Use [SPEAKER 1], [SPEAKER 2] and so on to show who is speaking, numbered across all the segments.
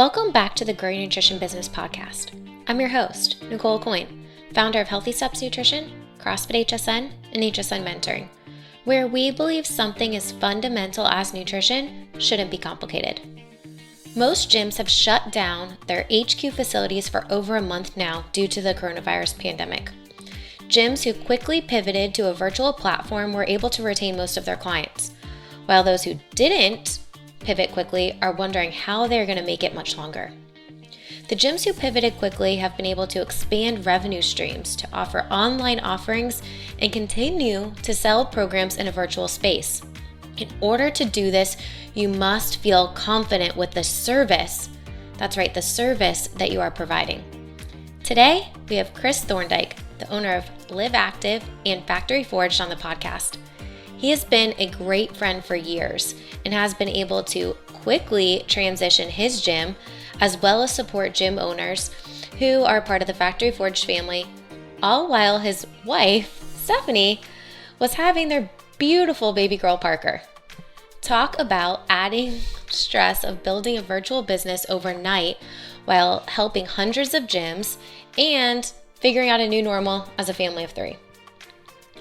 [SPEAKER 1] Welcome back to the Grow Your Nutrition Business Podcast. I'm your host, Nicole Coyne, founder of Healthy Steps Nutrition, CrossFit HSN, and HSN Mentoring, where we believe something as fundamental as nutrition shouldn't be complicated. Most gyms have shut down their HQ facilities for over a month now due to the coronavirus pandemic. Gyms who quickly pivoted to a virtual platform were able to retain most of their clients, while those who didn't pivot quickly are wondering how they're going to make it much longer. The gyms who pivoted quickly have been able to expand revenue streams to offer online offerings and continue to sell programs in a virtual space. In order to do this, you must feel confident with the service. That's right, the service that you are providing. Today, we have Chris Thorndike, the owner of Live Active and Factory Forged on the podcast. He has been a great friend for years and has been able to quickly transition his gym as well as support gym owners who are part of the Factory Forged family, all while his wife, Stephanie, was having their beautiful baby girl Parker. Talk about adding stress of building a virtual business overnight while helping hundreds of gyms and figuring out a new normal as a family of three.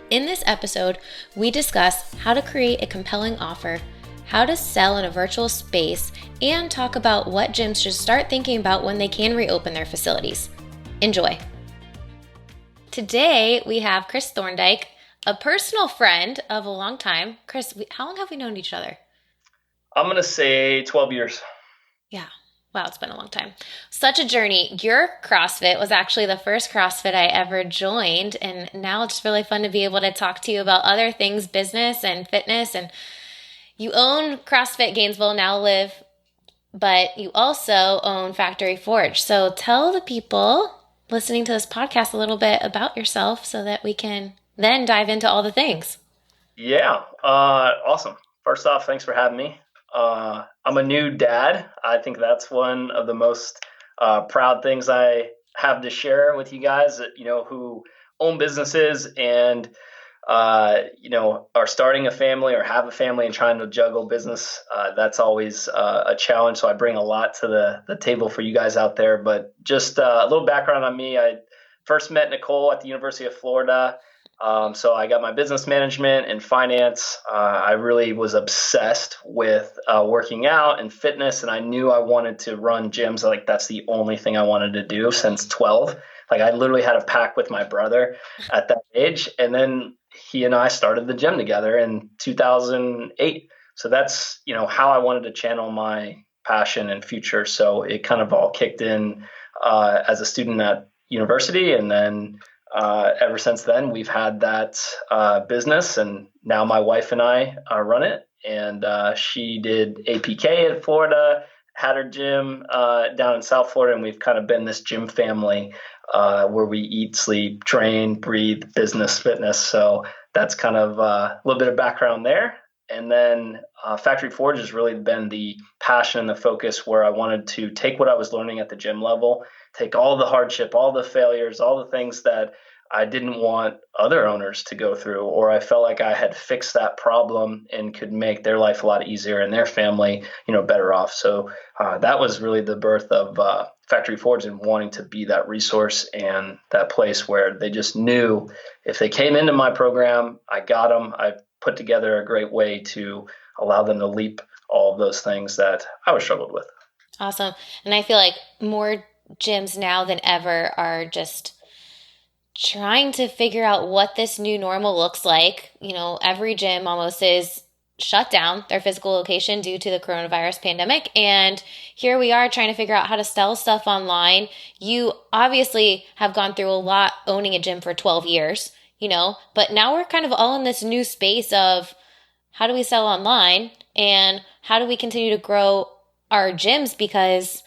[SPEAKER 1] In this episode, we discuss how to create a compelling offer, how to sell in a virtual space, and talk about what gyms should start thinking about when they can reopen their facilities. Enjoy. Today, we have Chris Thorndike, a personal friend of a long time. Chris, how long have we known each other?
[SPEAKER 2] I'm going to say 12 years.
[SPEAKER 1] Yeah. Wow, it's been a long time. Such a journey. Your CrossFit was actually the first CrossFit I ever joined, and now it's really fun to be able to talk to you about other things, business and fitness. And you own CrossFit Gainesville, now Live, but you also own Factory Forge. So tell the people listening to this podcast a little bit about yourself so that we can then dive into all the things.
[SPEAKER 2] Yeah, awesome. First off, thanks for having me. I'm a new dad. I think that's one of the most proud things I have to share with you guys that, who own businesses and, are starting a family or have a family and trying to juggle business. That's always a challenge. So I bring a lot to the table for you guys out there. But just a little background on me. I first met Nicole at the University of Florida. So I got my business management and finance. I really was obsessed with working out and fitness, and I knew I wanted to run gyms. Like that's the only thing I wanted to do since 12. Like I literally had a pact with my brother at that age, and then he and I started the gym together in 2008. So that's how I wanted to channel my passion and future. So it kind of all kicked in as a student at university, and then ever since then, we've had that business, and now my wife and I run it. And she did APK in Florida, had her gym down in South Florida, and we've kind of been this gym family where we eat, sleep, train, breathe, business, fitness. So that's kind of a little bit of background there. And then Factory Forge has really been the passion and the focus where I wanted to take what I was learning at the gym level, take all the hardship, all the failures, all the things that I didn't want other owners to go through, or I felt like I had fixed that problem and could make their life a lot easier and their family, better off. So that was really the birth of Factory Forge and wanting to be that resource and that place where they just knew if they came into my program, I got them. I put together a great way to allow them to leap all of those things that I was struggled with.
[SPEAKER 1] Awesome. And I feel like more gyms now than ever are just trying to figure out what this new normal looks like. Every gym almost is shut down their physical location due to the coronavirus pandemic. And here we are trying to figure out how to sell stuff online. You obviously have gone through a lot owning a gym for 12 years, but now we're kind of all in this new space of how do we sell online and how do we continue to grow our gyms, because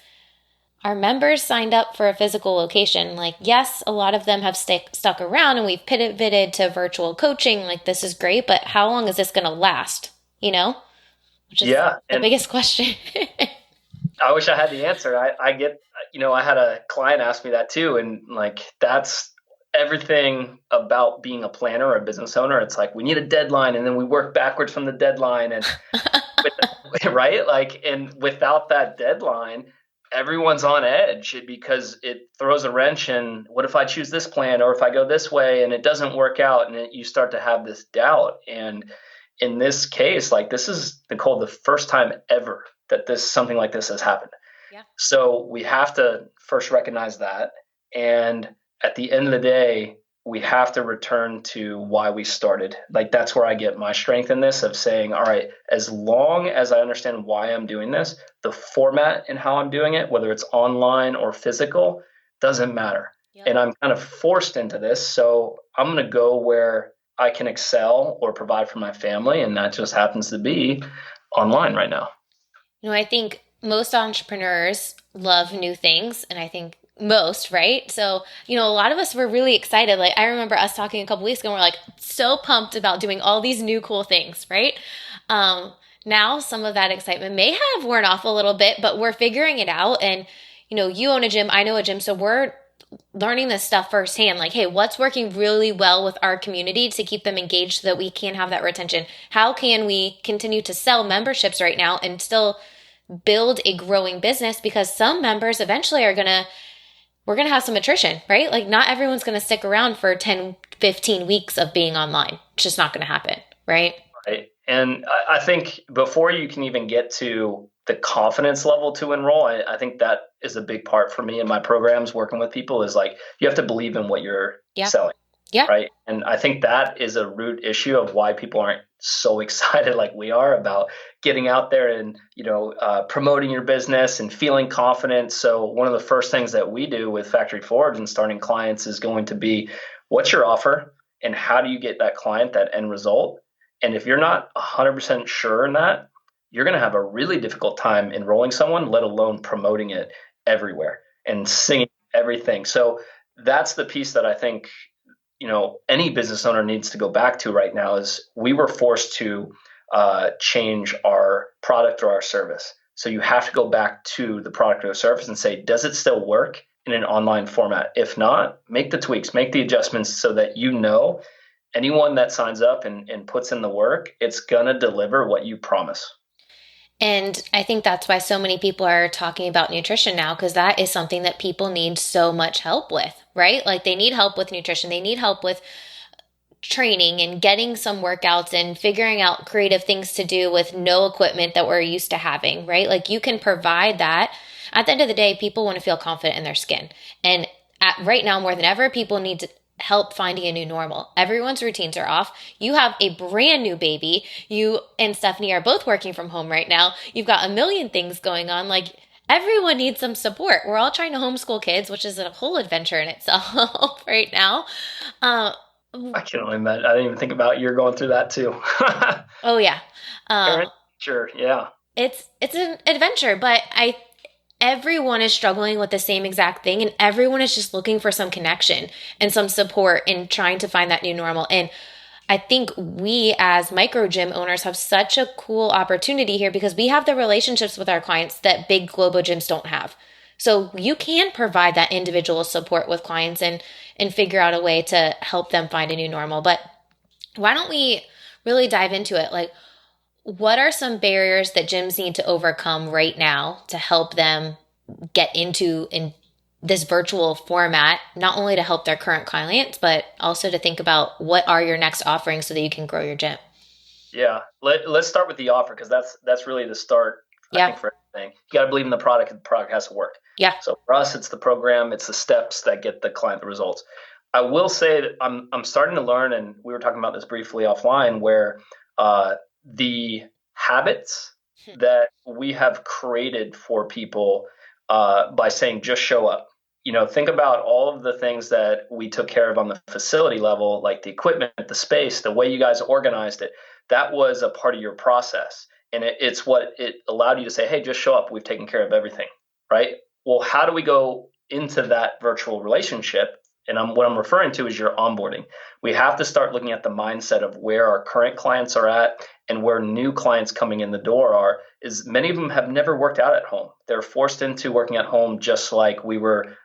[SPEAKER 1] our members signed up for a physical location. Like, yes, a lot of them have stuck around and we've pivoted to virtual coaching. Like, this is great, but how long is this going to last? Which is the biggest question.
[SPEAKER 2] I wish I had the answer. I get, I had a client ask me that too. And like, that's everything about being a planner or a business owner. It's like, we need a deadline and then we work backwards from the deadline and right? Like, and without that deadline, everyone's on edge because it throws a wrench in what if I choose this plan or if I go this way and it doesn't work out, and you start to have this doubt. And in this case, like, this is, Nicole, the first time ever that this something like this has happened.
[SPEAKER 1] Yeah.
[SPEAKER 2] So we have to first recognize that. And at the end of the day, we have to return to why we started. Like, that's where I get my strength in this, of saying, all right, as long as I understand why I'm doing this, the format and how I'm doing it, whether it's online or physical, doesn't matter.
[SPEAKER 1] Yep.
[SPEAKER 2] And I'm kind of forced into this. So I'm going to go where I can excel or provide for my family. And that just happens to be online right now.
[SPEAKER 1] I think most entrepreneurs love new things, and I think most, right? So, a lot of us were really excited. Like, I remember us talking a couple weeks ago, and we're like so pumped about doing all these new cool things, right? Now some of that excitement may have worn off a little bit, but we're figuring it out. And, you own a gym, I know a gym, so we're learning this stuff firsthand. Like, hey, what's working really well with our community to keep them engaged so that we can have that retention? How can we continue to sell memberships right now and still build a growing business? Because some members eventually we're going to have some attrition, right? Like, not everyone's going to stick around for 10, 15 weeks of being online. It's just not going to happen, right?
[SPEAKER 2] Right. And I think before you can even get to the confidence level to enroll, I think that is a big part for me in my programs working with people, is like, you have to believe in what you're selling.
[SPEAKER 1] Yeah.
[SPEAKER 2] Right. And I think that is a root issue of why people aren't so excited like we are about getting out there and, promoting your business and feeling confident. So one of the first things that we do with Factory Forge and starting clients is going to be, what's your offer and how do you get that client that end result? And if you're not 100% sure in that, you're going to have a really difficult time enrolling someone, let alone promoting it everywhere and singing everything. So that's the piece that I think, any business owner needs to go back to right now, is we were forced to change our product or our service. So you have to go back to the product or the service and say, does it still work in an online format? If not, make the tweaks, make the adjustments so that anyone that signs up and puts in the work, it's going to deliver what you promise.
[SPEAKER 1] And I think that's why so many people are talking about nutrition now, because that is something that people need so much help with, right? Like, they need help with nutrition. They need help with training and getting some workouts and figuring out creative things to do with no equipment that we're used to having, right? Like, you can provide that. At the end of the day, people want to feel confident in their skin. And right now, more than ever, people need to help finding a new normal. Everyone's routines are off. You have a brand new baby. You and Stephanie are both working from home right now. You've got a million things going on. Like, everyone needs some support. We're all trying to homeschool kids, which is a whole adventure in itself right now.
[SPEAKER 2] I can only imagine. I didn't even think about you're going through that too.
[SPEAKER 1] Oh yeah.
[SPEAKER 2] Sure. Yeah.
[SPEAKER 1] It's an adventure, but everyone is struggling with the same exact thing, and everyone is just looking for some connection and some support in trying to find that new normal. And I think we as micro gym owners have such a cool opportunity here, because we have the relationships with our clients that big global gyms don't have. So you can provide that individual support with clients and figure out a way to help them find a new normal. But why don't we really dive into it? Like, what are some barriers that gyms need to overcome right now to help them get into in this virtual format, not only to help their current clients, but also to think about what are your next offerings so that you can grow your gym?
[SPEAKER 2] Yeah. Let's start with the offer, because that's really the start, I think, for everything. You got to believe in the product, and the product has to work.
[SPEAKER 1] Yeah.
[SPEAKER 2] So for us, it's the program, it's the steps that get the client the results. I will say that I'm starting to learn, and we were talking about this briefly offline, where the habits that we have created for people by saying just show up. Think about all of the things that we took care of on the facility level, like the equipment, the space, the way you guys organized it. That was a part of your process. And it's what it allowed you to say, hey, just show up. We've taken care of everything, right? Well, how do we go into that virtual relationship? And what I'm referring to is your onboarding. We have to start looking at the mindset of where our current clients are at and where new clients coming in the door are. Is many of them have never worked out at home. They're forced into working at home, just like we were,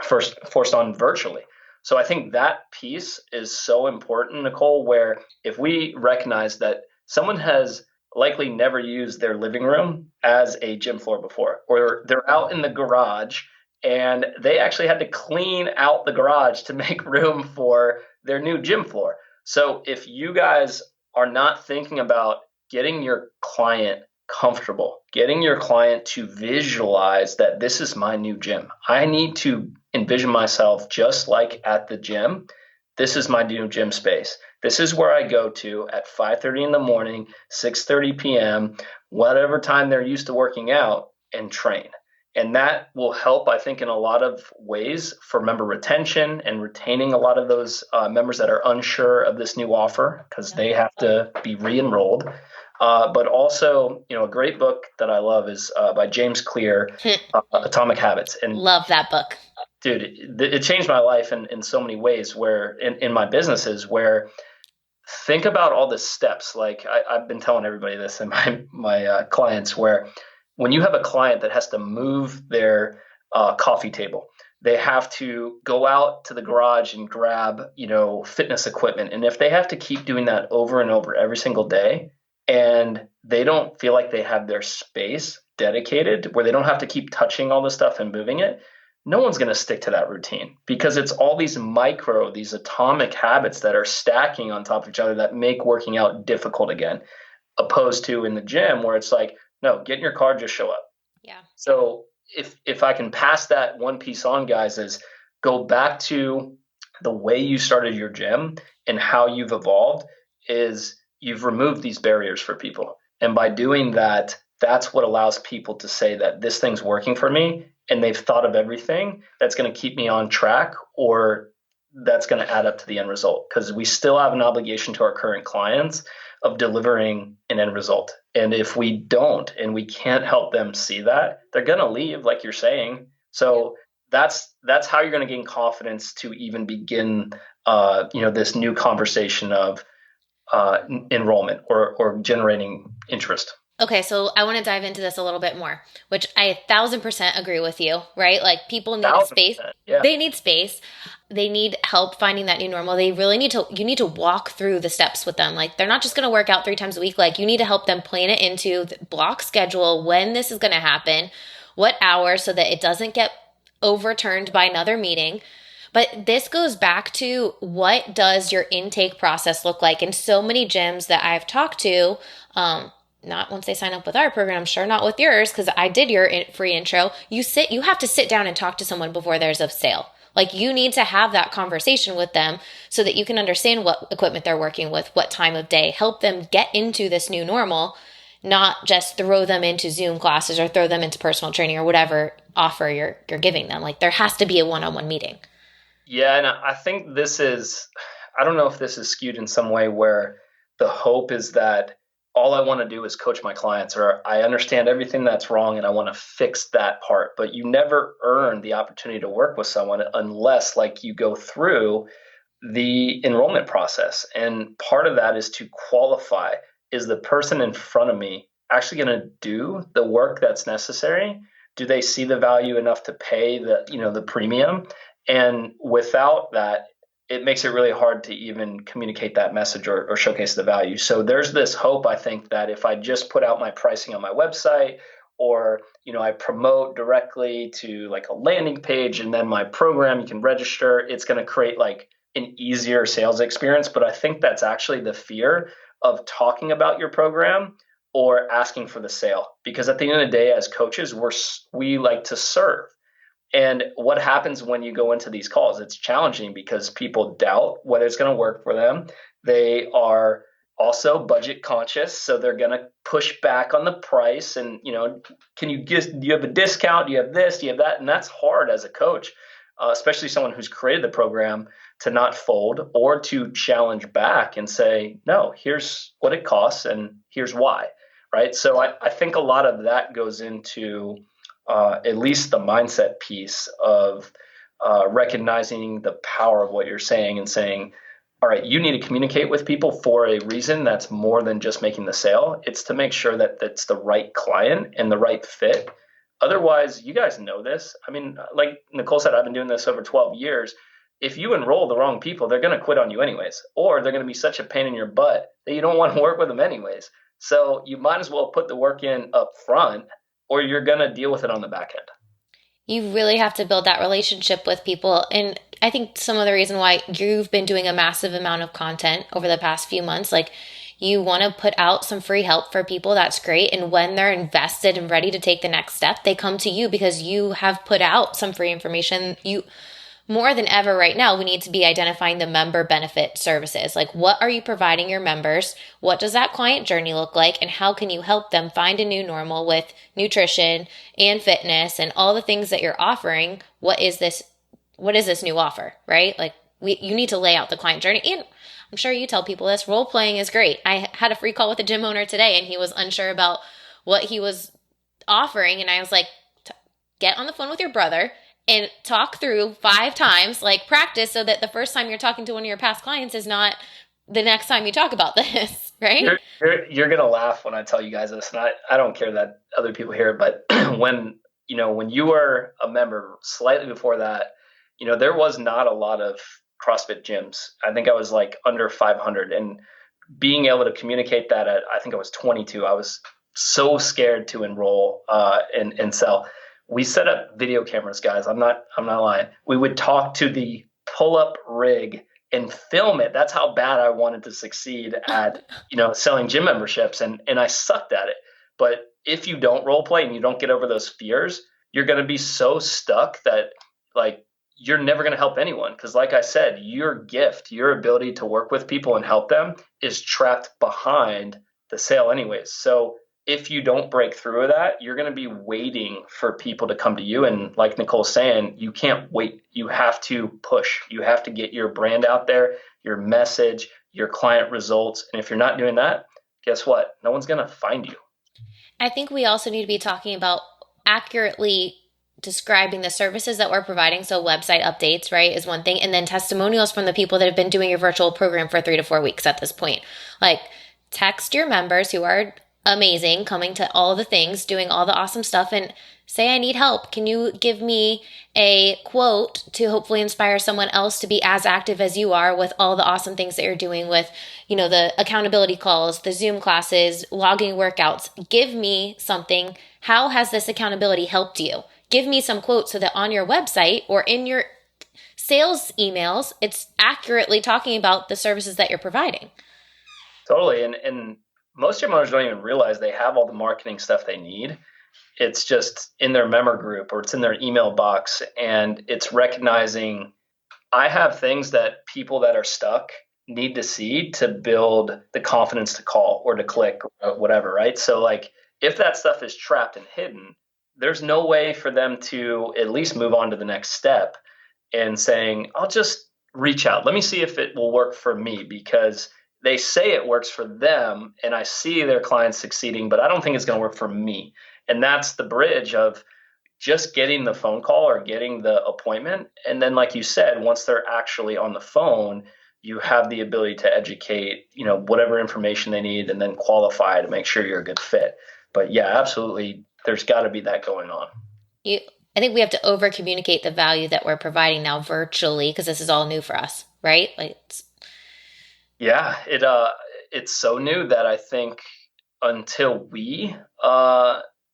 [SPEAKER 2] first forced on virtually. So I think that piece is so important, Nicole, where if we recognize that someone has likely never used their living room as a gym floor before, or they're out in the garage and they actually had to clean out the garage to make room for their new gym floor. So if you guys are not thinking about getting your client comfortable, getting your client to visualize that this is my new gym, I need to envision myself just like at the gym. This is my new gym space. This is where I go to at 5:30 in the morning, 6:30 p.m., whatever time they're used to working out, and train. And that will help, I think, in a lot of ways for member retention and retaining a lot of those members that are unsure of this new offer because they have to be re-enrolled. But also, a great book that I love is by James Clear, Atomic Habits. And
[SPEAKER 1] love that book.
[SPEAKER 2] Dude, it changed my life in so many ways where in my businesses where think about all the steps. Like I've been telling everybody this and my clients where when you have a client that has to move their coffee table, they have to go out to the garage and grab, fitness equipment. And if they have to keep doing that over and over every single day, and they don't feel like they have their space dedicated where they don't have to keep touching all the stuff and moving it, no one's going to stick to that routine because it's all these these atomic habits that are stacking on top of each other that make working out difficult again, opposed to in the gym where it's like, no, get in your car, just show up.
[SPEAKER 1] Yeah.
[SPEAKER 2] So if I can pass that one piece on, guys, is go back to the way you started your gym and how you've evolved is you've removed these barriers for people. And by doing that, that's what allows people to say that this thing's working for me and they've thought of everything that's going to keep me on track or that's going to add up to the end result. Because we still have an obligation to our current clients of delivering an end result. And if we don't and we can't help them see that, they're going to leave, like you're saying. So that's how you're going to gain confidence to even begin this new conversation of enrollment or generating interest.
[SPEAKER 1] Okay, so I want to dive into this a little bit more, which I 1,000% agree with you, right? Like people need space.
[SPEAKER 2] Yeah.
[SPEAKER 1] They need space. They need help finding that new normal. They really you need to walk through the steps with them. Like they're not just going to work out 3 times a week. Like you need to help them plan it into the block schedule when this is going to happen, what hours so that it doesn't get overturned by another meeting. But this goes back to what does your intake process look like? In so many gyms that I've talked to, not once they sign up with our program, sure, not with yours, because I did your free intro. You have to sit down and talk to someone before there's a sale. Like you need to have that conversation with them so that you can understand what equipment they're working with, what time of day, help them get into this new normal, not just throw them into Zoom classes or throw them into personal training or whatever offer you're giving them. Like there has to be a one-on-one meeting.
[SPEAKER 2] Yeah, and I think I don't know if this is skewed in some way where the hope is that all I want to do is coach my clients, or I understand everything that's wrong and I want to fix that part. But you never earn the opportunity to work with someone unless like you go through the enrollment process. And part of that is to qualify. Is the person in front of me actually going to do the work that's necessary? Do they see the value enough to pay the premium? And without that, it makes it really hard to even communicate that message or showcase the value. So there's this hope, I think, that if I just put out my pricing on my website or, I promote directly to like a landing page and then my program, you can register, it's going to create like an easier sales experience. But I think that's actually the fear of talking about your program or asking for the sale. Because at the end of the day, as coaches, we like to serve. And what happens when you go into these calls? It's challenging because people doubt whether it's going to work for them. They are also budget conscious, so they're going to push back on the price. And, do you have a discount? Do you have this? Do you have that? And that's hard as a coach, especially someone who's created the program, to not fold or to challenge back and say, no, here's what it costs and here's why, right? So I think a lot of that goes into at least the mindset piece of recognizing the power of what you're saying and saying, all right, you need to communicate with people for a reason that's more than just making the sale. It's to make sure that that's the right client and the right fit. Otherwise, you guys know this. I mean, like Nicole said, I've been doing this over 12 years. If you enroll the wrong people, they're going to quit on you anyways, or they're going to be such a pain in your butt that you don't want to work with them anyways. So you might as well put the work in up front, or you're going to deal with it on the back end.
[SPEAKER 1] You really have to build that relationship with people. And I think some of the reason why you've been doing a massive amount of content over the past few months, like you want to put out some free help for people. That's great. And when they're invested and ready to take the next step, they come to you because you have put out some free information. You more than ever right now, we need to be identifying the member benefit services. Like, what are you providing your members? What does that client journey look like? And how can you help them find a new normal with nutrition and fitness and all the things that you're offering? What is this new offer, right? Like, you need to lay out the client journey. And I'm sure you tell people this, role playing is great. I had a free call with a gym owner today and he was unsure about what he was offering. And I was like, get on the phone with your brother and talk through 5 times, like practice, so that the first time you're talking to one of your past clients is not the next time you talk about this, right?
[SPEAKER 2] You're going to laugh when I tell you guys this, and I don't care that other people hear it, but when you were a member slightly before that, there was not a lot of CrossFit gyms. I think I was like under 500, and being able to communicate that at, I think I was 22, I was so scared to enroll and sell. We set up video cameras, guys. I'm not lying. We would talk to the pull-up rig and film it. That's how bad I wanted to succeed at, selling gym memberships. And I sucked at it. But if you don't role play and you don't get over those fears, you're going to be so stuck that like you're never going to help anyone. Because like I said, your gift, your ability to work with people and help them is trapped behind the sale anyways. So if you don't break through with that, you're going to be waiting for people to come to you. And like Nicole's saying, you can't wait. You have to push. You have to get your brand out there, your message, your client results. And if you're not doing that, guess what? No one's going to find you.
[SPEAKER 1] I think we also need to be talking about accurately describing the services that we're providing. So website updates, right, is one thing. And then testimonials from the people that have been doing your virtual program for 3 to 4 weeks at this point. Like, text your members who are amazing, coming to all the things, doing all the awesome stuff, and say, I need help. Can you give me a quote to hopefully inspire someone else to be as active as you are with all the awesome things that you're doing with, the accountability calls, the Zoom classes, logging workouts. Give me something. How has this accountability helped you? Give me some quotes so that on your website or in your sales emails, it's accurately talking about the services that you're providing.
[SPEAKER 2] Totally. And most gym owners don't even realize they have all the marketing stuff they need. It's just in their member group or it's in their email box. And it's recognizing I have things that people that are stuck need to see to build the confidence to call or to click or whatever, right? So like if that stuff is trapped and hidden, there's no way for them to at least move on to the next step and saying, I'll just reach out. Let me see if it will work for me, because they say it works for them and I see their clients succeeding, but I don't think it's going to work for me. And that's the bridge of just getting the phone call or getting the appointment. And then, like you said, once they're actually on the phone, you have the ability to educate, whatever information they need and then qualify to make sure you're a good fit. But yeah, absolutely. There's got to be that going on.
[SPEAKER 1] I think we have to over communicate the value that we're providing now virtually, because this is all new for us, right?
[SPEAKER 2] Yeah, it's so new that I think until we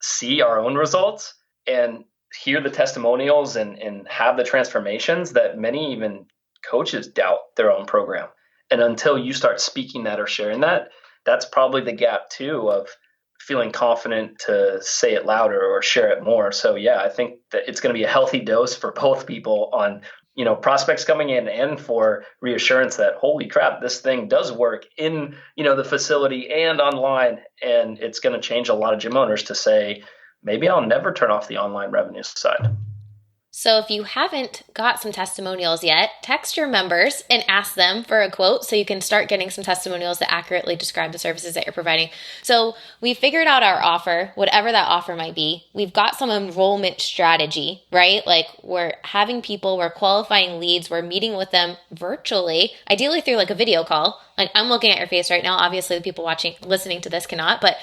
[SPEAKER 2] see our own results and hear the testimonials and have the transformations, that many even coaches doubt their own program. And until you start speaking that or sharing that, that's probably the gap too of feeling confident to say it louder or share it more. So yeah, I think that it's going to be a healthy dose for both people on prospects coming in and for reassurance that, holy crap, this thing does work in, the facility and online. And it's going to change a lot of gym owners to say, maybe I'll never turn off the online revenue side.
[SPEAKER 1] So if you haven't got some testimonials yet, text your members and ask them for a quote so you can start getting some testimonials that accurately describe the services that you're providing. So we figured out our offer, whatever that offer might be. We've got some enrollment strategy, right? Like we're having people, we're qualifying leads, we're meeting with them virtually, ideally through like a video call. Like I'm looking at your face right now. Obviously the people listening to this cannot, but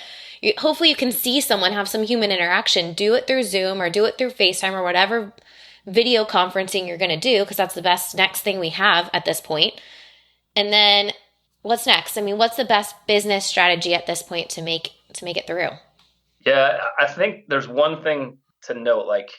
[SPEAKER 1] hopefully you can see someone, have some human interaction. Do it through Zoom or do it through FaceTime or whatever video conferencing you're going to do, because that's the best next thing we have at this point. And then what's next? I mean, what's the best business strategy at this point to make it through?
[SPEAKER 2] Yeah, I think there's one thing to note. Like,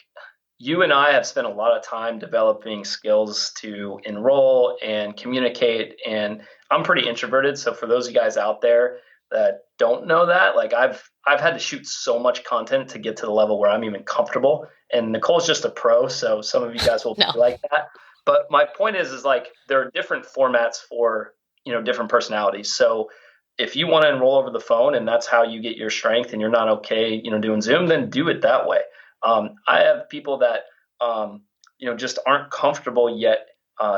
[SPEAKER 2] you and I have spent a lot of time developing skills to enroll and communicate. And I'm pretty introverted. So for those of you guys out there that don't know that, like I've had to shoot so much content to get to the level where I'm even comfortable. And Nicole's just a pro, so some of you guys will
[SPEAKER 1] No.
[SPEAKER 2] be like that. But my point is like there are different formats for different personalities. So if you want to enroll over the phone and that's how you get your strength and you're not okay, doing Zoom, then do it that way. I have people that just aren't comfortable yet,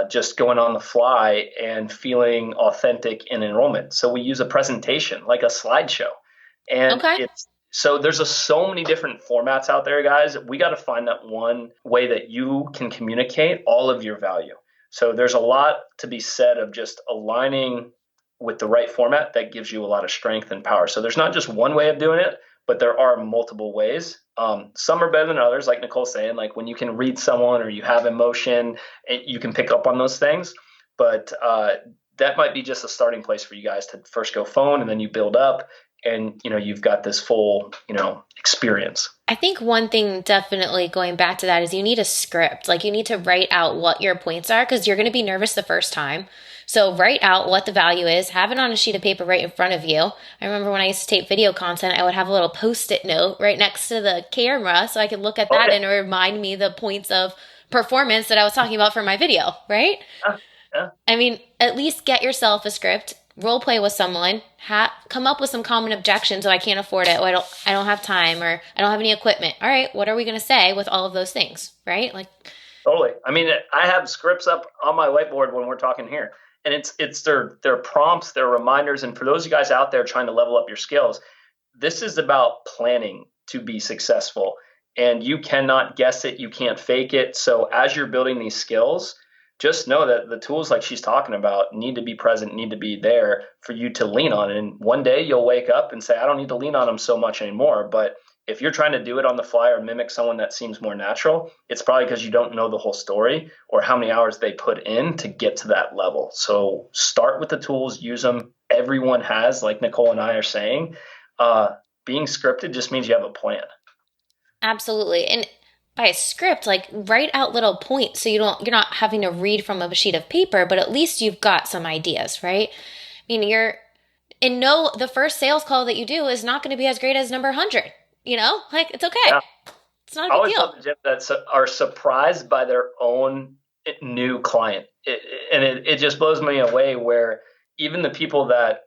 [SPEAKER 2] just going on the fly and feeling authentic in enrollment. So we use a presentation like a slideshow, and
[SPEAKER 1] Okay.
[SPEAKER 2] it's so there's so many different formats out there, guys. We got to find that one way that you can communicate all of your value. So there's a lot to be said of just aligning with the right format that gives you a lot of strength and power. So there's not just one way of doing it, but there are multiple ways. Some are better than others, like Nicole's saying, like when you can read someone or you have emotion, you can pick up on those things. But that might be just a starting place for you guys to first go phone, and then you build up, and you've got this full experience.
[SPEAKER 1] I think one thing definitely going back to that is you need a script. Like you need to write out what your points are because you're going to be nervous the first time. So write out what the value is, have it on a sheet of paper right in front of you. I remember when I used to tape video content, I would have a little post-it note right next to the camera so I could look at that
[SPEAKER 2] Okay.
[SPEAKER 1] and remind me the points of performance that I was talking about for my video, right?
[SPEAKER 2] Yeah. Yeah.
[SPEAKER 1] I mean, at least get yourself a script, role play with someone, come up with some common objections. Oh, I can't afford it. Oh, I don't have time, or I don't have any equipment. All right, what are we going to say with all of those things, right? Like,
[SPEAKER 2] Totally. I mean, I have scripts up on my whiteboard when we're talking here, and it's their prompts, their reminders, and for those of you guys out there trying to level up your skills, this is about planning to be successful, and you cannot guess it, you can't fake it. So as you're building these skills, just know that the tools like she's talking about need to be present, need to be there for you to lean on. And one day you'll wake up and say, I don't need to lean on them so much anymore. But if you're trying to do it on the fly or mimic someone that seems more natural, it's probably because you don't know the whole story or how many hours they put in to get to that level. So start with the tools, use them. Everyone has, like Nicole and I are saying. Being scripted just means you have a plan.
[SPEAKER 1] absolutely. And by a script, like write out little points so you're not having to read from a sheet of paper, but at least you've got some ideas, right? I mean, the first sales call that you do is not going to be as great as number 100, like it's okay.
[SPEAKER 2] Yeah.
[SPEAKER 1] It's not a
[SPEAKER 2] I
[SPEAKER 1] big
[SPEAKER 2] always
[SPEAKER 1] deal.
[SPEAKER 2] love the gyms that are surprised by their own new client. And it just blows me away where even the people that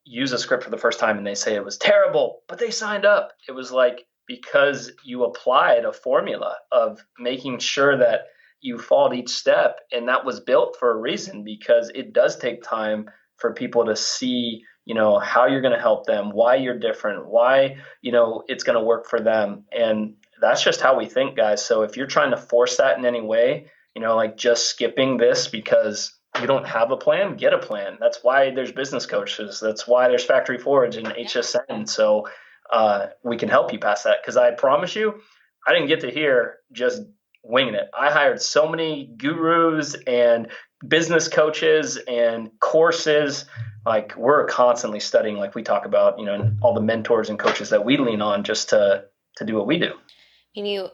[SPEAKER 2] use a script for the first time and they say it was terrible, but they signed up. It was like because you applied a formula of making sure that you followed each step. And that was built for a reason because it does take time for people to see how you're going to help them, why you're different, why it's going to work for them. And that's just how we think, guys. So if you're trying to force that in any way, like just skipping this because you don't have a plan, get a plan. That's why there's business coaches. That's why there's Factory Forge and HSN. So we can help you pass that. Because I promise you, I didn't get to here just winging it. I hired so many gurus and business coaches and courses. Like we're constantly studying, like we talk about, and all the mentors and coaches that we lean on just to do what we do.
[SPEAKER 1] And you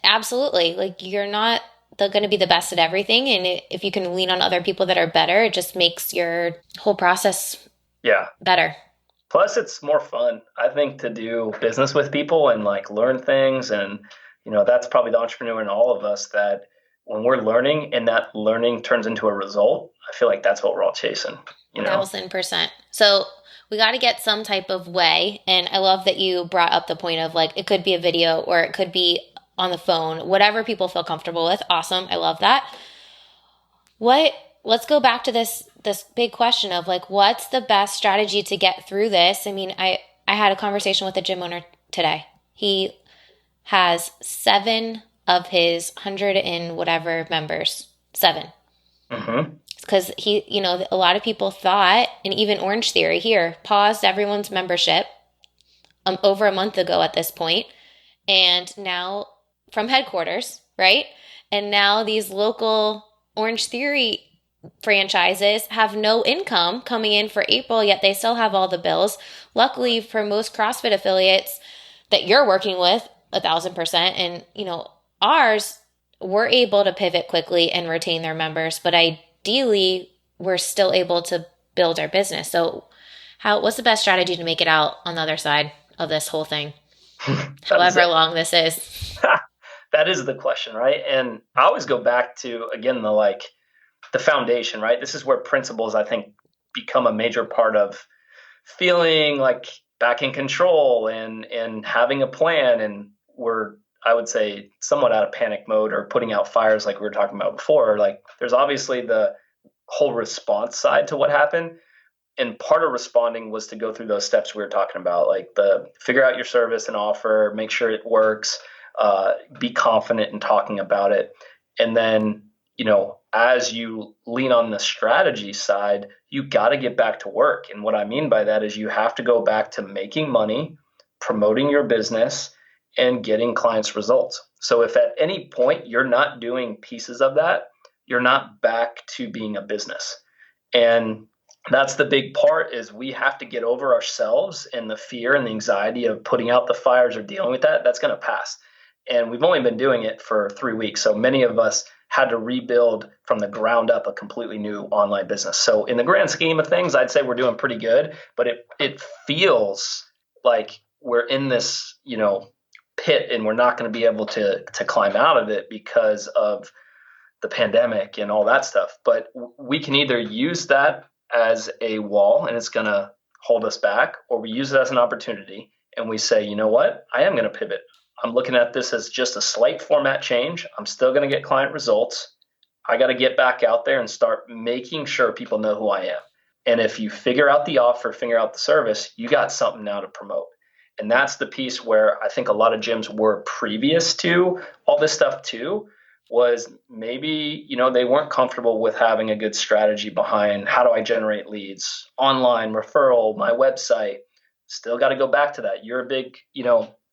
[SPEAKER 1] absolutely like you're not going to be the best at everything, and if you can lean on other people that are better, it just makes your whole process
[SPEAKER 2] Yeah.
[SPEAKER 1] better.
[SPEAKER 2] Plus, it's more fun, I think, to do business with people and like learn things. And, that's probably the entrepreneur in all of us that when we're learning and that learning turns into a result, I feel like that's what we're all chasing.
[SPEAKER 1] 1,000%. So we got to get some type of way, and I love that you brought up the point of like it could be a video or it could be on the phone, whatever people feel comfortable with. Awesome. I love that. Let's go back to this big question of like what's the best strategy to get through this? I mean, I had a conversation with a gym owner today. He has 7 of his 100 and whatever members. 7.
[SPEAKER 2] Mm-hmm.
[SPEAKER 1] Because a lot of people thought, and even Orange Theory here paused everyone's membership over a month ago at this point, and now from headquarters, right? And now these local Orange Theory franchises have no income coming in for April, yet they still have all the bills. Luckily for most CrossFit affiliates that you're working with, 1,000%, and ours, we're able to pivot quickly and retain their members, but ideally we're still able to build our business. So what's the best strategy to make it out on the other side of this whole thing? However long this is.
[SPEAKER 2] That is the question, right? And I always go back to, again, the foundation, right? This is where principles, I think, become a major part of feeling like back in control and having a plan. And we're, I would say, somewhat out of panic mode or putting out fires like we were talking about before. Like there's obviously the whole response side to what happened. And part of responding was to go through those steps we were talking about, like the figure out your service and offer, make sure it works, be confident in talking about it. And then, as you lean on the strategy side, you got to get back to work. And what I mean by that is you have to go back to making money, promoting your business, and getting clients results. So if at any point you're not doing pieces of that, you're not back to being a business. And that's the big part, is we have to get over ourselves and the fear and the anxiety of putting out the fires or dealing with that. That's going to pass. And we've only been doing it for 3 weeks. So many of us had to rebuild from the ground up a completely new online business. So in the grand scheme of things, I'd say we're doing pretty good, but it feels like we're in this, pit, and we're not going to be able to climb out of it because of the pandemic and all that stuff. But we can either use that as a wall and it's going to hold us back, or we use it as an opportunity and we say, you know what, I am going to pivot. I'm looking at this as just a slight format change. I'm still going to get client results. I got to get back out there and start making sure people know who I am. And if you figure out the offer, figure out the service, you got something now to promote. And that's the piece where I think a lot of gyms were previous to all this stuff too, was maybe, they weren't comfortable with having a good strategy behind how do I generate leads, online referral, my website. Still got to go back to that. You're a big,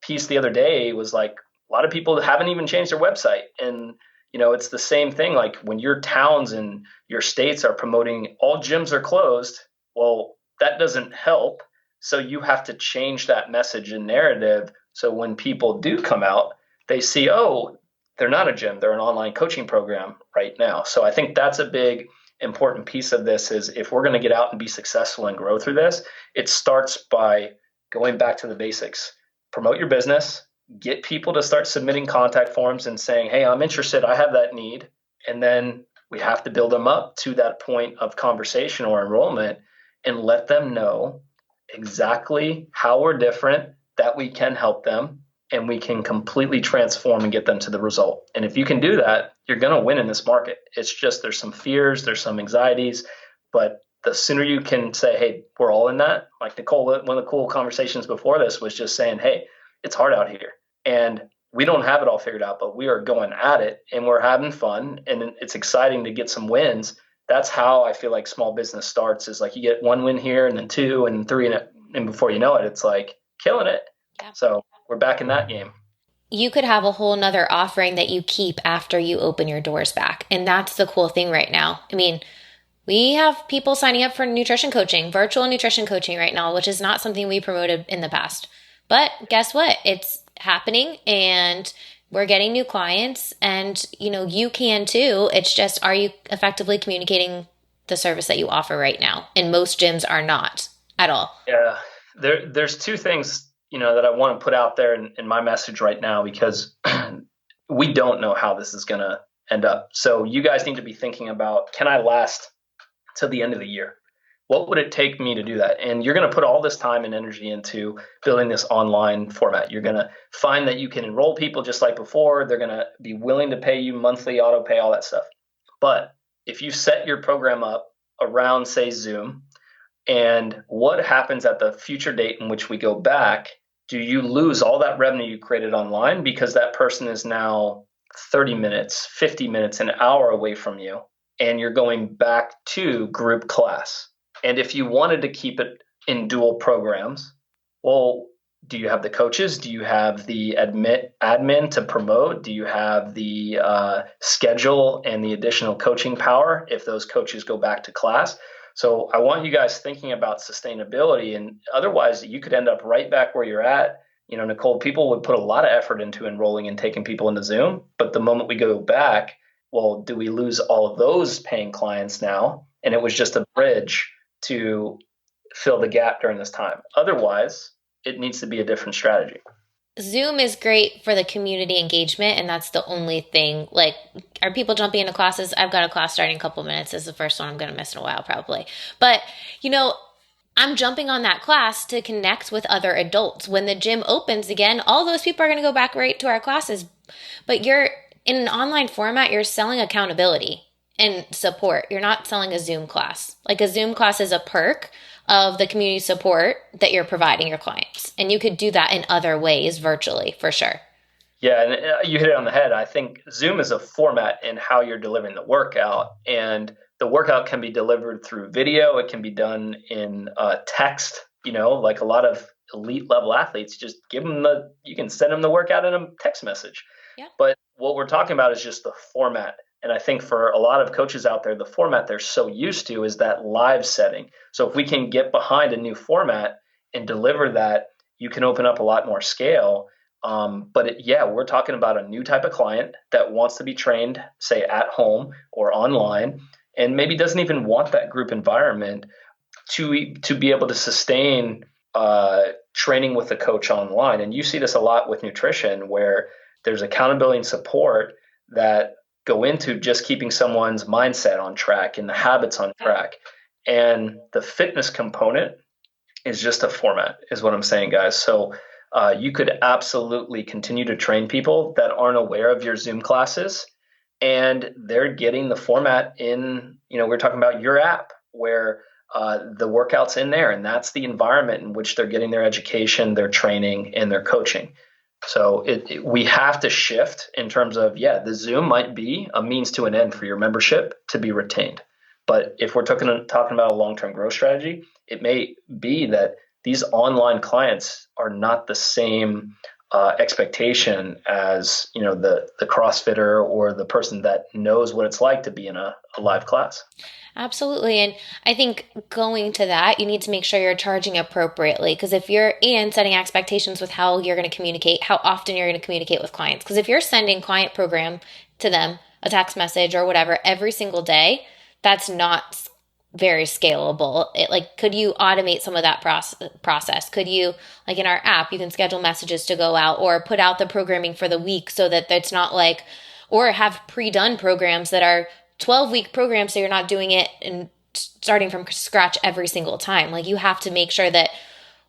[SPEAKER 2] piece the other day was like a lot of people haven't even changed their website. And, it's the same thing. Like when your towns and your states are promoting all gyms are closed, well, that doesn't help. So you have to change that message and narrative. So when people do come out, they see, oh, they're not a gym, they're an online coaching program right now. So I think that's a big important piece of this, is if we're going to get out and be successful and grow through this, it starts by going back to the basics. Promote your business, get people to start submitting contact forms and saying, hey, I'm interested, I have that need. And then we have to build them up to that point of conversation or enrollment and let them know exactly how we're different, that we can help them, and we can completely transform and get them to the result. And if you can do that, you're going to win in this market. It's just there's some fears, there's some anxieties, but the sooner you can say, hey, we're all in that. Like Nicole, one of the cool conversations before this was just saying, hey, it's hard out here. And we don't have it all figured out, but we are going at it and we're having fun. And it's exciting to get some wins. That's how I feel like small business starts, is like you get one win here and then two and three. And before you know it, it's like killing it. Yeah. So we're back in that game.
[SPEAKER 1] You could have a whole nother offering that you keep after you open your doors back. And that's the cool thing right now. I mean, we have people signing up for nutrition coaching, virtual nutrition coaching right now, which is not something we promoted in the past. But guess what? It's happening and we're getting new clients, and you can too. It's just, are you effectively communicating the service that you offer right now? And most gyms are not at all.
[SPEAKER 2] Yeah. There's two things, that I want to put out there in my message right now, because we don't know how this is going to end up. So you guys need to be thinking about, can I last till the end of the year? What would it take me to do that? And you're going to put all this time and energy into building this online format. You're going to find that you can enroll people just like before. They're going to be willing to pay you monthly, auto pay, all that stuff. But if you set your program up around, say, Zoom, and what happens at the future date in which we go back, do you lose all that revenue you created online because that person is now 30 minutes, 50 minutes, an hour away from you, and you're going back to group class? And if you wanted to keep it in dual programs, well, do you have the coaches? Do you have the admin to promote? Do you have the schedule and the additional coaching power if those coaches go back to class? So I want you guys thinking about sustainability, and otherwise you could end up right back where you're at. Nicole, people would put a lot of effort into enrolling and taking people into Zoom, but the moment we go back, well, do we lose all of those paying clients now? And it was just a bridge to fill the gap during this time. Otherwise, it needs to be a different strategy.
[SPEAKER 1] Zoom is great for the community engagement, and that's the only thing. Like, are people jumping into classes? I've got a class starting in a couple minutes. This is the first one I'm going to miss in a while, probably. But, I'm jumping on that class to connect with other adults. When the gym opens again, all those people are going to go back right to our classes. But you're in an online format, you're selling accountability and support. You're not selling a Zoom class. Like, a Zoom class is a perk of the community support that you're providing your clients. And you could do that in other ways virtually, for sure.
[SPEAKER 2] Yeah, and you hit it on the head. I think Zoom is a format in how you're delivering the workout, and the workout can be delivered through video. It can be done in text. Like a lot of elite level athletes, just you can send them the workout in a text message.
[SPEAKER 1] Yeah.
[SPEAKER 2] But what we're talking about is just the format. And I think for a lot of coaches out there, the format they're so used to is that live setting. So if we can get behind a new format and deliver that, you can open up a lot more scale. We're talking about a new type of client that wants to be trained, say at home or online, and maybe doesn't even want that group environment to be able to sustain training with a coach online. And you see this a lot with nutrition, where there's accountability and support that go into just keeping someone's mindset on track and the habits on track. And the fitness component is just a format, is what I'm saying, guys. So you could absolutely continue to train people that aren't aware of your Zoom classes, and they're getting the format in, we're talking about your app where the workout's in there, and that's the environment in which they're getting their education, their training, and their coaching. So we have to shift in terms of, the Zoom might be a means to an end for your membership to be retained. But if we're talking about a long-term growth strategy, it may be that these online clients are not the same expectation as the CrossFitter or the person that knows what it's like to be in a live class.
[SPEAKER 1] Absolutely. And I think going to that, you need to make sure you're charging appropriately. Because if you're setting expectations with how you're going to communicate, how often you're going to communicate with clients. Because if you're sending client program to them, a text message or whatever, every single day, that's not very scalable. Could you automate some of that process? Could you, like in our app, you can schedule messages to go out or put out the programming for the week so that it's not or have pre-done programs that are 12-week programs, so you're not doing it and starting from scratch every single time. Like, you have to make sure that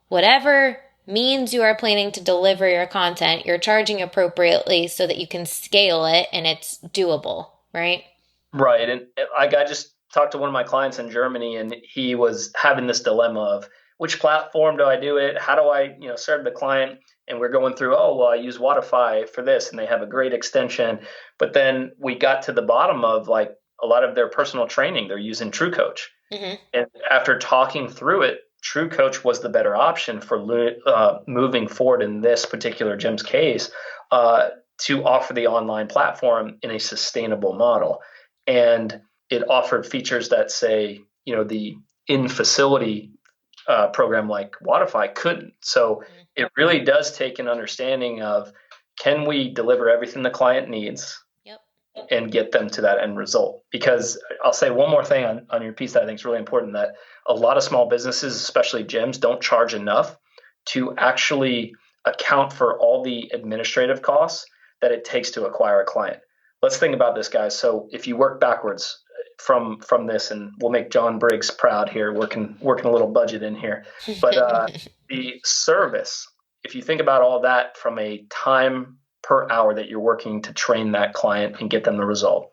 [SPEAKER 1] whatever means you are planning to deliver your content, you're charging appropriately so that you can scale it and it's doable, right?
[SPEAKER 2] Right. And I just talked to one of my clients in Germany, and he was having this dilemma of which platform do I do it? How do I, serve the client? And we're going through, I use Wodify for this, and they have a great extension. But then we got to the bottom of a lot of their personal training, they're using TrueCoach.
[SPEAKER 1] Mm-hmm.
[SPEAKER 2] And after talking through it, TrueCoach was the better option for moving forward in this particular gym's case to offer the online platform in a sustainable model. And it offered features that, say, the in-facility program like Wodify couldn't. So it really does take an understanding of, can we deliver everything the client needs and get them to that end result? Because I'll say one more thing on your piece that I think is really important, that a lot of small businesses, especially gyms, don't charge enough to actually account for all the administrative costs that it takes to acquire a client. Let's think about this, guys. So if you work backwards from this, and we'll make John Briggs proud here, working a little budget in here, but the service, if you think about all that from a time per hour that you're working to train that client and get them the result,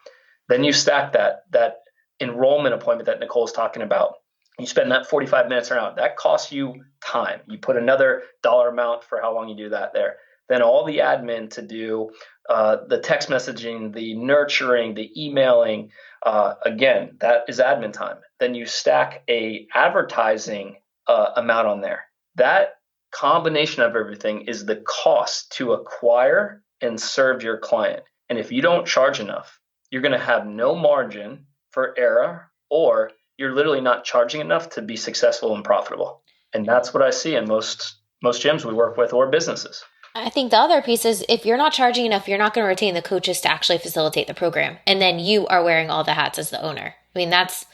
[SPEAKER 2] then you stack that enrollment appointment that Nicole's talking about. You spend that 45 minutes around, that costs you time. You put another dollar amount for how long you do that there. Then all the admin to do, the text messaging, the nurturing, the emailing, again, that is admin time. Then you stack a advertising amount on there. That combination of everything is the cost to acquire and serve your client. And if you don't charge enough, you're going to have no margin for error, or you're literally not charging enough to be successful and profitable. And that's what I see in most gyms we work with or businesses.
[SPEAKER 1] I think the other piece is if you're not charging enough, you're not going to retain the coaches to actually facilitate the program. And then you are wearing all the hats as the owner. I mean, that's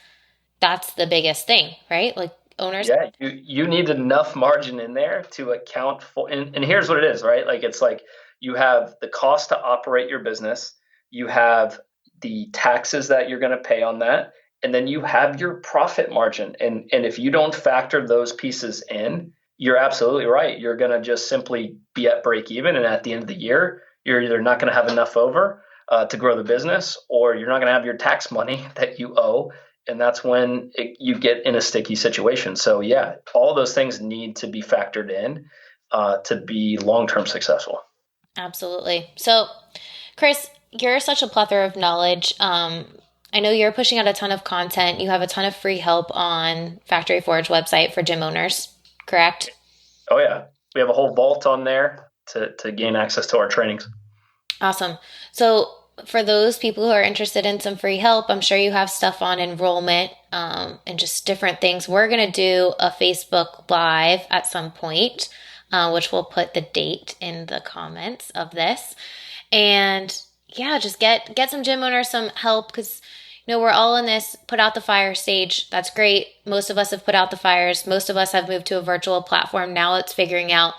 [SPEAKER 1] the biggest thing, right? Like owners.
[SPEAKER 2] Yeah, you need enough margin in there to account for, and here's what it is, right? Like it's like you have the cost to operate your business, you have the taxes that you're going to pay on that, and then you have your profit margin. And if you don't factor those pieces in, you're absolutely right. You're going to just simply be at break even, and at the end of the year, you're either not going to have enough over to grow the business, or you're not going to have your tax money that you owe, and that's when you get in a sticky situation. So yeah, all those things need to be factored in to be long-term successful.
[SPEAKER 1] Absolutely. So, Chris, you're such a plethora of knowledge. I know you're pushing out a ton of content. You have a ton of free help on Factory Forge website for gym owners, correct?
[SPEAKER 2] Oh yeah, we have a whole vault on there to gain access to our trainings.
[SPEAKER 1] Awesome. So for those people who are interested in some free help, I'm sure you have stuff on enrollment and just different things. We're going to do a Facebook Live at some point, which we'll put the date in the comments of this. And yeah, just get some gym owners some help, because we're all in this put out the fire stage. That's great. Most of us have put out the fires. Most of us have moved to a virtual platform. Now it's figuring out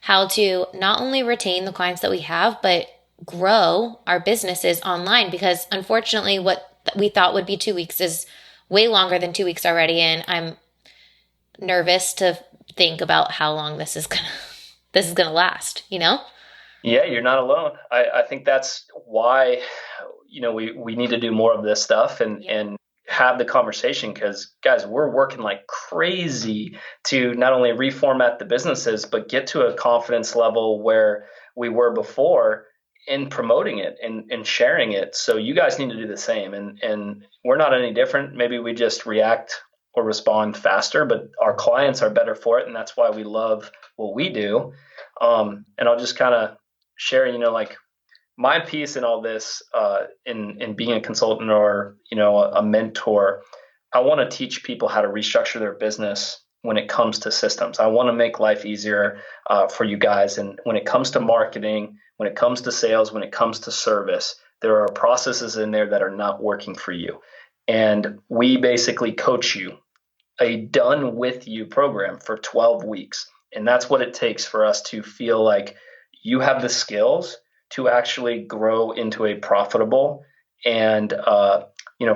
[SPEAKER 1] how to not only retain the clients that we have, but grow our businesses online, because unfortunately what we thought would be 2 weeks is way longer than 2 weeks already. And I'm nervous to think about how long this is gonna last,
[SPEAKER 2] Yeah, you're not alone. I think that's why, we need to do more of this stuff and have the conversation, because guys, we're working like crazy to not only reformat the businesses, but get to a confidence level where we were before in promoting it and sharing it. So you guys need to do the same. And we're not any different. Maybe we just react or respond faster, but our clients are better for it. And that's why we love what we do. And I'll just kind of share, like my piece in all this, in being a consultant or, a mentor. I want to teach people how to restructure their business when it comes to systems. I want to make life easier for you guys. And when it comes to marketing, when it comes to sales, when it comes to service, there are processes in there that are not working for you. And we basically coach you, a done with you program for 12 weeks. And that's what it takes for us to feel like you have the skills to actually grow into a profitable and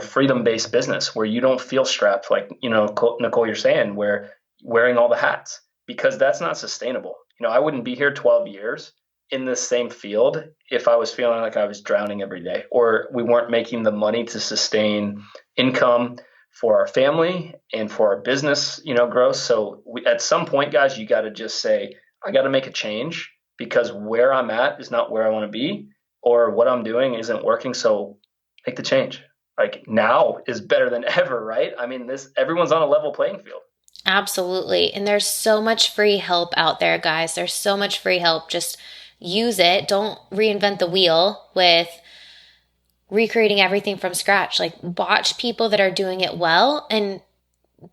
[SPEAKER 2] freedom-based business where you don't feel strapped, like Nicole, you're saying, where wearing all the hats, because that's not sustainable. I wouldn't be here 12 years in this same field if I was feeling like I was drowning every day, or we weren't making the money to sustain income for our family and for our business, growth. So at some point, guys, you got to just say, I got to make a change, because where I'm at is not where I want to be, or what I'm doing isn't working. So make the change. Like now is better than ever, right? I mean, everyone's on a level playing field.
[SPEAKER 1] Absolutely. And there's so much free help out there, guys. There's so much free help. Just use it. Don't reinvent the wheel with recreating everything from scratch. Like, watch people that are doing it well and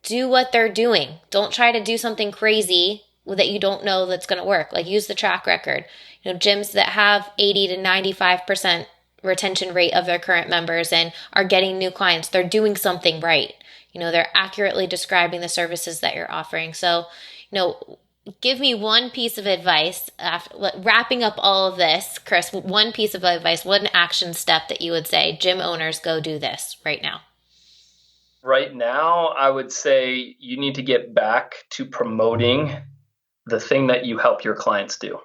[SPEAKER 1] do what they're doing. Don't try to do something crazy that you don't know that's going to work. Like, use the track record. Gyms that have 80 to 95% retention rate of their current members and are getting new clients, they're doing something right. They're accurately describing the services that you're offering. So, give me one piece of advice after wrapping up all of this, Chris, one piece of advice, one action step that you would say, gym owners, go do this right now.
[SPEAKER 2] Right now, I would say you need to get back to promoting the thing that you help your clients do,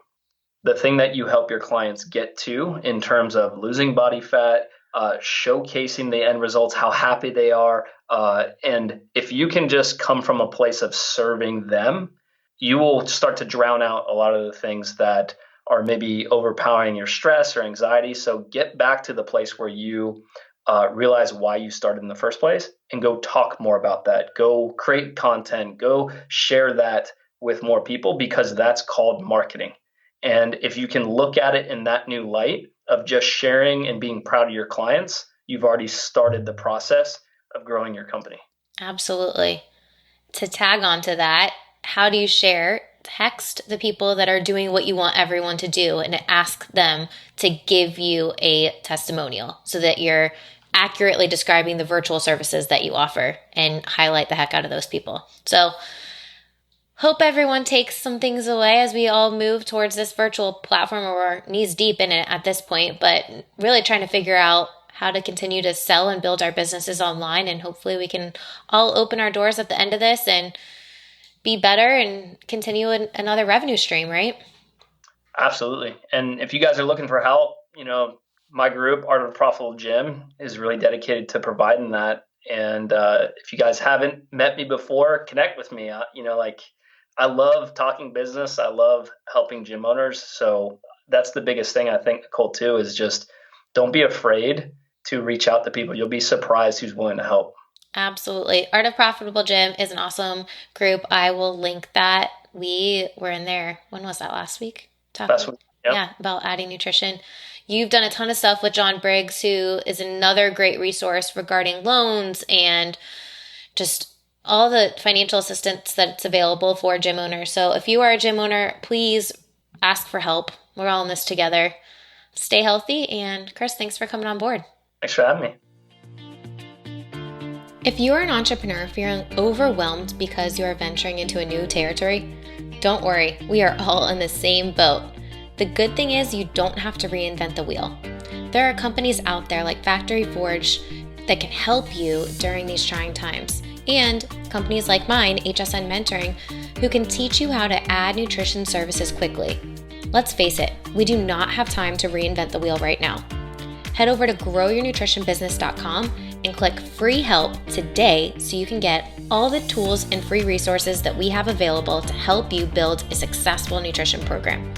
[SPEAKER 2] the thing that you help your clients get to in terms of losing body fat, showcasing the end results, how happy they are. And if you can just come from a place of serving them, you will start to drown out a lot of the things that are maybe overpowering your stress or anxiety. So get back to the place where you realize why you started in the first place, and go talk more about that. Go create content, go share that with more people, because that's called marketing. And if you can look at it in that new light of just sharing and being proud of your clients, you've already started the process of growing your company.
[SPEAKER 1] Absolutely. To tag on to that, how do you share? Text the people that are doing what you want everyone to do and ask them to give you a testimonial so that you're accurately describing the virtual services that you offer and highlight the heck out of those people. So hope everyone takes some things away as we all move towards this virtual platform, where we're knees deep in it at this point, but really trying to figure out how to continue to sell and build our businesses online. And hopefully we can all open our doors at the end of this and be better and continue another revenue stream, right?
[SPEAKER 2] Absolutely. And if you guys are looking for help, my group, Art of a Profitable Gym, is really dedicated to providing that. And if you guys haven't met me before, connect with me. I love talking business. I love helping gym owners. So that's the biggest thing, I think, Nicole, too, is just don't be afraid to reach out to people. You'll be surprised who's willing to help.
[SPEAKER 1] Absolutely. Art of Profitable Gym is an awesome group. I will link that. We were in there. When was that? Last week?
[SPEAKER 2] Last week. Yep.
[SPEAKER 1] Yeah, about adding nutrition. You've done a ton of stuff with John Briggs, who is another great resource regarding loans and just all the financial assistance that's available for gym owners. So if you are a gym owner, please ask for help. We're all in this together. Stay healthy. And Chris, thanks for coming on board.
[SPEAKER 2] Thanks for having me.
[SPEAKER 1] If you are an entrepreneur feeling overwhelmed because you are venturing into a new territory, don't worry, we are all in the same boat. The good thing is you don't have to reinvent the wheel. There are companies out there like Factory Forge that can help you during these trying times, and companies like mine, HSN Mentoring, who can teach you how to add nutrition services quickly. Let's face it, we do not have time to reinvent the wheel right now. Head over to growyournutritionbusiness.com and click free help today so you can get all the tools and free resources that we have available to help you build a successful nutrition program.